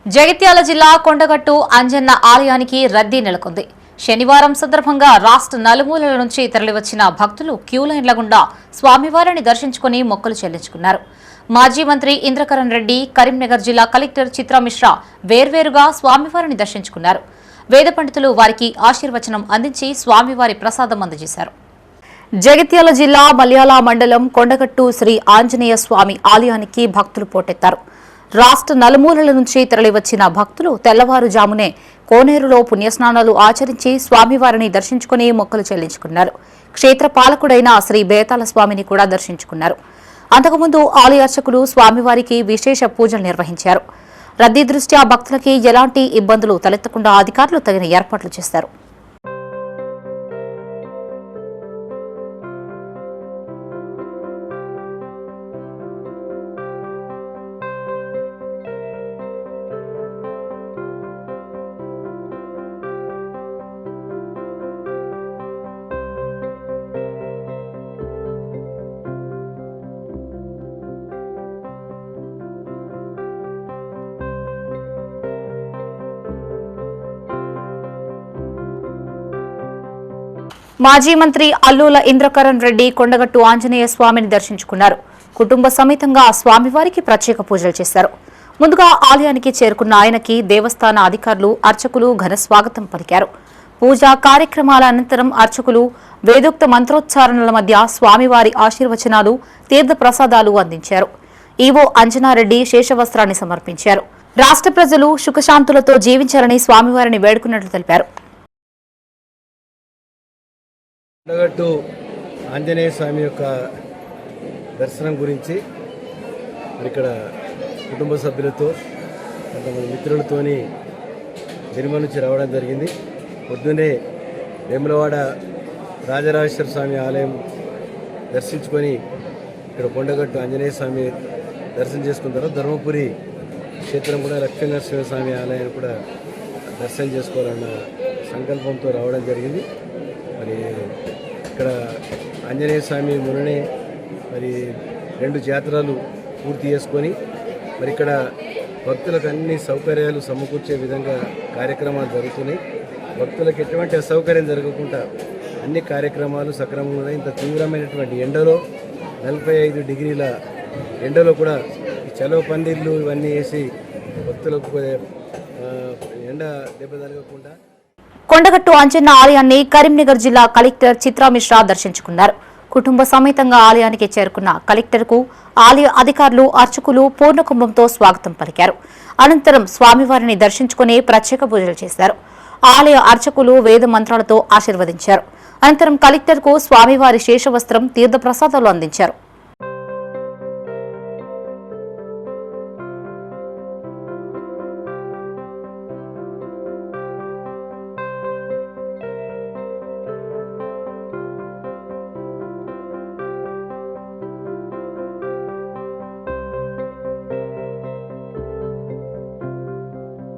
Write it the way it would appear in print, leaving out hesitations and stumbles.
జగిత్యాల జిల్లా కొండగట్టు అంజన్న ఆలయానికి రద్దీ నెలకొంది. శనివారం సందర్భంగా రాష్ట్ర నలుమూలల నుంచి తరలివచ్చిన భక్తులు క్యూలైన్ల గుండా స్వామివారిని దర్శించుకుని మొక్కులు చెల్లించుకున్నారు. మాజీ మంత్రి ఇంద్రకరణ్ రెడ్డి, కరీంనగర్ జిల్లా కలెక్టర్ చిత్రా మిశ్రా వేర్వేరుగా స్వామివారిని దర్శించుకున్నారు. వేద పండితులు వారికి ఆశీర్వచనం అందించి స్వామివారి ప్రసాదం అందజేశారు. జగిత్యాల జిల్లా మల్యాల మండలం కొండగట్టు శ్రీ ఆంజనేయ స్వామి ఆలయానికి భక్తులు పోటెత్తారు. రాష్ట్ర నలుమూలల నుంచి తరలివచ్చిన భక్తులు తెల్లవారుజామునే కోనేరులో పుణ్యస్నానాలు ఆచరించి స్వామివారిని దర్శించుకుని మొక్కలు చెల్లించుకున్నారు. క్షేత్ర పాలకుడైన శ్రీ బేతాళ స్వామిని కూడా దర్శించుకున్నారు. అంతకుముందు ఆలయ అర్చకులు స్వామివారికి విశేష పూజలు నిర్వహించారు. రద్దీ దృష్ట్యా భక్తులకి ఎలాంటి ఇబ్బందులు తలెత్తకుండా అధికారులు తగిన ఏర్పాట్లు చేశారు. మాజీ మంత్రి అల్లుల ఇంద్రకరణ్ రెడ్డి కొండగట్టు ఆంజనేయ స్వామిని దర్శించుకున్నారు. కుటుంబ సమేతంగా స్వామివారికి ప్రత్యేక పూజలు చేశారు. ముందుగా ఆలయానికి చేరుకున్న ఆయనకి దేవస్థాన అధికారులు, అర్చకులు ఘన స్వాగతం పలికారు. పూజా కార్యక్రమాల అనంతరం అర్చకులు వేదోక్త మంత్రోచ్చారణల మధ్య స్వామివారి ఆశీర్వచనాలు, తీర్థ ప్రసాదాలు అందించారు. ఈవో అంజనారెడ్డి శేషవస్త్రాన్ని సమర్పించారు. రాష్ట్ర ప్రజలు సుఖశాంతులతో జీవించాలని స్వామివారిని వేడుకున్నట్లు తెలిపారు. కొండగట్టు ఆంజనేయ స్వామి యొక్క దర్శనం గురించి ఇక్కడ కుటుంబ సభ్యులతో కొంతమంది మిత్రులతోని నిర్మల్ నుంచి రావడం జరిగింది. పొద్దున్నే వేములవాడ రాజరాజేశ్వర స్వామి ఆలయం దర్శించుకొని ఇక్కడ కొండగట్టు ఆంజనేయ స్వామి దర్శనం చేసుకున్న తర్వాత ధర్మపురి క్షేత్రం కూడా లక్ష్మీనరసింహ స్వామి ఆలయాన్ని కూడా దర్శనం చేసుకోవాలన్న సంకల్పంతో రావడం జరిగింది. మరి ఇక్కడ ఆంజనేయ స్వామి మొన్ననే మరి 2 జాతరలు పూర్తి చేసుకొని మరి ఇక్కడ భక్తులకు అన్ని సౌకర్యాలు సమకూర్చే విధంగా కార్యక్రమాలు జరుగుతున్నాయి. భక్తులకు ఎటువంటి అసౌకర్యం జరగకుండా అన్ని కార్యక్రమాలు సక్రమంగా ఇంత తీవ్రమైనటువంటి ఎండలో 45 డిగ్రీల ఎండలో కూడా చలవ పందిర్లు ఇవన్నీ వేసి భక్తులకు ఎండ దెబ్బ తగలకుండా కొండగట్టు అంజన్న ఆలయాన్ని కరీంనగర్ జిల్లా కలెక్టర్ చిత్రా మిశ్రా దర్శించుకున్నారు. కుటుంబ సమేతంగా ఆలయానికి చేరుకున్న కలెక్టర్కు ఆలయ అధికారులు, అర్చకులు పూర్ణకుంభంతో స్వాగతం పలికారు. అనంతరం స్వామివారిని దర్శించుకుని ప్రత్యేక పూజలు చేశారు. ఆలయ అర్చకులు వేద మంత్రాలతో ఆశీర్వదించారు. అనంతరం కలెక్టర్కు స్వామివారి శేషవస్త్రం, తీర్థ ప్రసాదాలు అందించారు.